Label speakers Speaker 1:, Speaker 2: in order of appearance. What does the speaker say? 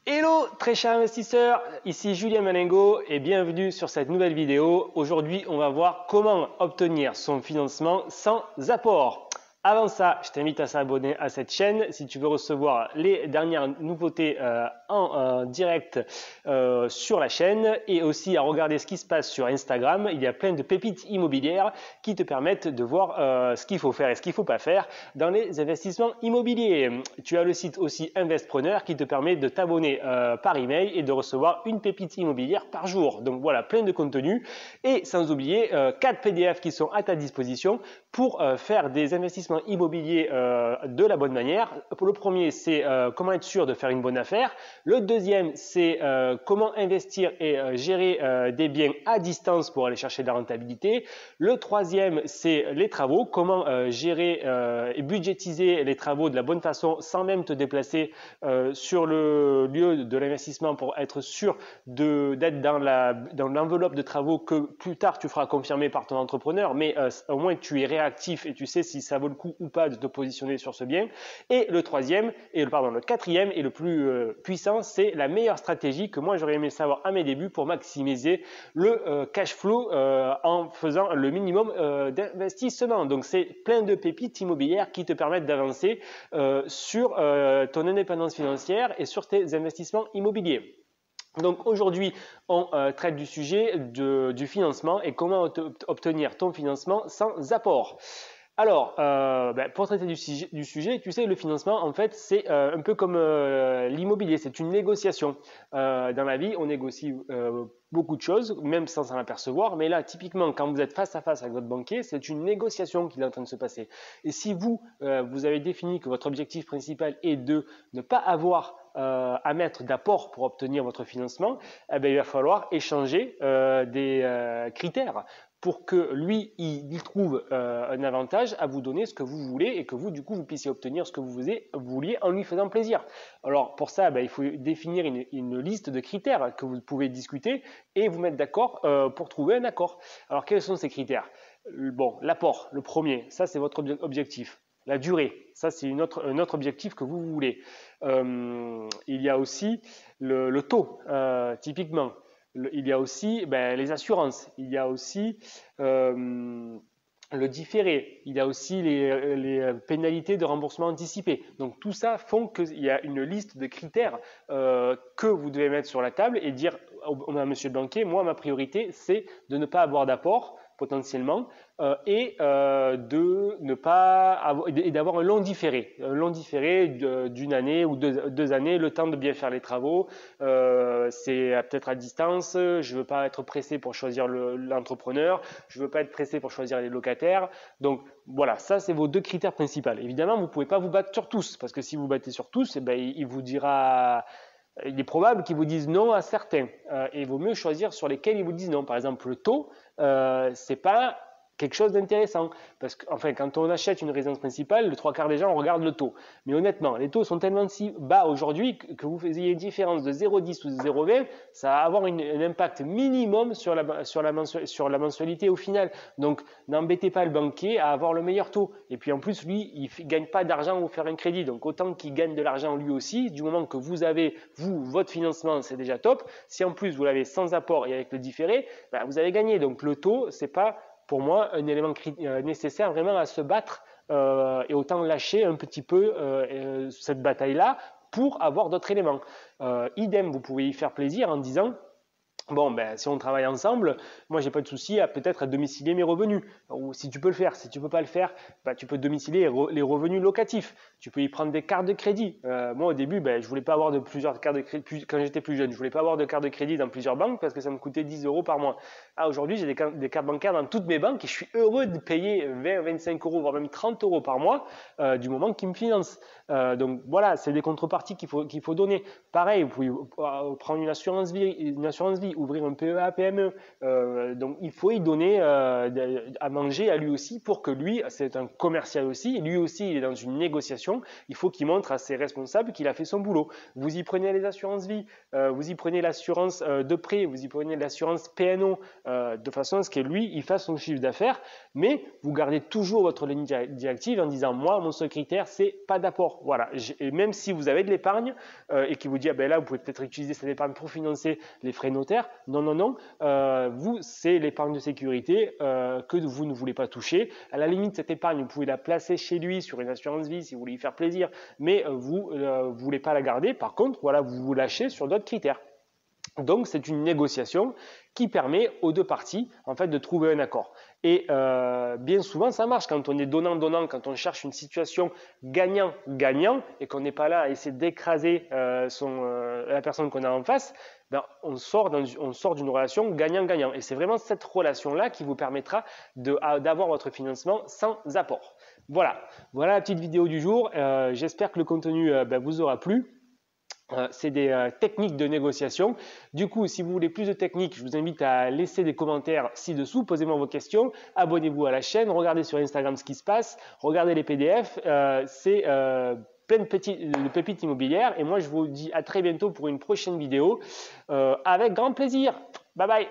Speaker 1: Hello très chers investisseurs, ici Julien Malengo et bienvenue sur cette nouvelle vidéo. Aujourd'hui on va voir comment obtenir son financement sans apport. Avant ça, je t'invite à s'abonner à cette chaîne si tu veux recevoir les dernières nouveautés en direct sur la chaîne et aussi à regarder ce qui se passe sur Instagram. Il y a plein de pépites immobilières qui te permettent de voir ce qu'il faut faire et ce qu'il ne faut pas faire dans les investissements immobiliers. Tu as le site aussi Investpreneur qui te permet de t'abonner par email et de recevoir une pépite immobilière par jour. Donc voilà, plein de contenu et sans oublier 4 PDF qui sont à ta disposition pour faire des investissements immobiliers de la bonne manière. Le premier, c'est comment être sûr de faire une bonne affaire. Le deuxième, c'est comment investir et gérer des biens à distance pour aller chercher de la rentabilité. Le troisième, c'est les travaux, comment gérer et budgétiser les travaux de la bonne façon sans même te déplacer sur le lieu de l'investissement pour être sûr d'être dans l'enveloppe de travaux que plus tard tu feras confirmer par ton entrepreneur, mais au moins tu es réactif et tu sais si ça vaut le coup ou pas de te positionner sur ce bien. Et le quatrième et le plus puissant, c'est la meilleure stratégie que moi j'aurais aimé savoir à mes débuts pour maximiser le cash flow en faisant le minimum d'investissement. Donc c'est plein de pépites immobilières qui te permettent d'avancer sur ton indépendance financière et sur tes investissements immobiliers. Donc aujourd'hui, on traite du sujet du financement et comment obtenir ton financement sans apport. Alors, pour traiter du sujet, tu sais, le financement, en fait, c'est un peu comme l'immobilier, c'est une négociation. Dans la vie, on négocie beaucoup de choses, même sans s'en apercevoir. Mais là, typiquement, quand vous êtes face à face avec votre banquier, c'est une négociation qui est en train de se passer. Et si vous avez défini que votre objectif principal est de ne pas avoir à mettre d'apport pour obtenir votre financement, eh bien, il va falloir échanger des critères pour que lui, il trouve un avantage à vous donner ce que vous voulez et que vous, du coup, vous puissiez obtenir ce que vous vouliez en lui faisant plaisir. Alors, pour ça, il faut définir une liste de critères que vous pouvez discuter et vous mettre d'accord pour trouver un accord. Alors, quels sont ces critères? Bon, l'apport, le premier, ça, c'est votre objectif. La durée, ça, c'est un autre objectif que vous voulez. Il y a aussi le taux, typiquement. Il y a aussi les assurances, il y a aussi le différé, il y a aussi les pénalités de remboursement anticipé. Donc tout ça font qu'il y a une liste de critères que vous devez mettre sur la table et dire à monsieur le banquier, moi ma priorité c'est de ne pas avoir d'apport potentiellement et de ne pas avoir, et d'avoir un long différé d'une année ou deux années, le temps de bien faire les travaux. C'est peut-être à distance, je ne veux pas être pressé pour choisir l'entrepreneur, je ne veux pas être pressé pour choisir les locataires. Donc voilà, ça c'est vos deux critères principaux. Évidemment, vous ne pouvez pas vous battre sur tous, parce que si vous battez sur tous, il vous dira... Il est probable qu'ils vous disent non à certains et il vaut mieux choisir sur lesquels ils vous disent non. Par exemple, le taux, c'est pas quelque chose d'intéressant parce que enfin, quand on achète une résidence principale, le trois quarts des gens regardent le taux. Mais honnêtement, les taux sont tellement si bas aujourd'hui que vous ayez une différence de 0,10 ou de 0,20, ça va avoir un impact minimum sur la mensualité au final. Donc, n'embêtez pas le banquier à avoir le meilleur taux. Et puis en plus, lui, il ne gagne pas d'argent à vous faire un crédit. Donc, autant qu'il gagne de l'argent lui aussi, du moment que vous avez, votre financement, c'est déjà top. Si en plus, vous l'avez sans apport et avec le différé, vous avez gagné. Donc, le taux, c'est pas pour moi un élément nécessaire vraiment à se battre et autant lâcher un petit peu cette bataille-là pour avoir d'autres éléments. Idem, vous pouvez y faire plaisir en disant bon, si on travaille ensemble, moi j'ai pas de souci à peut-être domicilier mes revenus. Ou si tu peux le faire, si tu peux pas le faire, tu peux domicilier les revenus locatifs. Tu peux y prendre des cartes de crédit. Moi au début, je voulais pas avoir de plusieurs cartes de crédit quand j'étais plus jeune. Je voulais pas avoir de cartes de crédit dans plusieurs banques parce que ça me coûtait 10 € par mois. Aujourd'hui, j'ai des cartes bancaires dans toutes mes banques et je suis heureux de payer 20, 25 €, voire même 30 € par mois du moment qu'ils me financent. Donc voilà, c'est des contreparties qu'il faut donner. Pareil, vous pouvez prendre une assurance vie lui ouvrir un PEA, PME. Donc il faut y donner à manger à lui aussi pour que lui, c'est un commercial aussi, lui aussi il est dans une négociation, il faut qu'il montre à ses responsables qu'il a fait son boulot. Vous y prenez les assurances vie, vous y prenez l'assurance de prêt, vous y prenez l'assurance PNO, de façon à ce que lui, il fasse son chiffre d'affaires, mais vous gardez toujours votre ligne directive en disant, moi, mon seul critère, c'est pas d'apport. Voilà. Et même si vous avez de l'épargne et qu'il vous dit, ah ben là, vous pouvez peut-être utiliser cette épargne pour financer les frais notaires. Non, non, non. Vous, c'est l'épargne de sécurité que vous ne voulez pas toucher. À la limite, cette épargne, vous pouvez la placer chez lui sur une assurance vie si vous voulez lui faire plaisir, mais vous ne voulez pas la garder. Par contre, voilà, vous vous lâchez sur d'autres critères. Donc, c'est une négociation qui permet aux deux parties en fait, de trouver un accord. Et bien souvent, ça marche quand on est donnant-donnant, quand on cherche une situation gagnant-gagnant et qu'on n'est pas là à essayer d'écraser la personne qu'on a en face, ben, on sort d'une relation gagnant-gagnant. Et c'est vraiment cette relation-là qui vous permettra d'avoir votre financement sans apport. Voilà la petite vidéo du jour. J'espère que le contenu vous aura plu. C'est des techniques de négociation. Du coup, si vous voulez plus de techniques, je vous invite à laisser des commentaires ci-dessous. Posez-moi vos questions. Abonnez-vous à la chaîne. Regardez sur Instagram ce qui se passe. Regardez les PDF. C'est plein de pépites immobilières. Et moi, je vous dis à très bientôt pour une prochaine vidéo avec grand plaisir. Bye bye.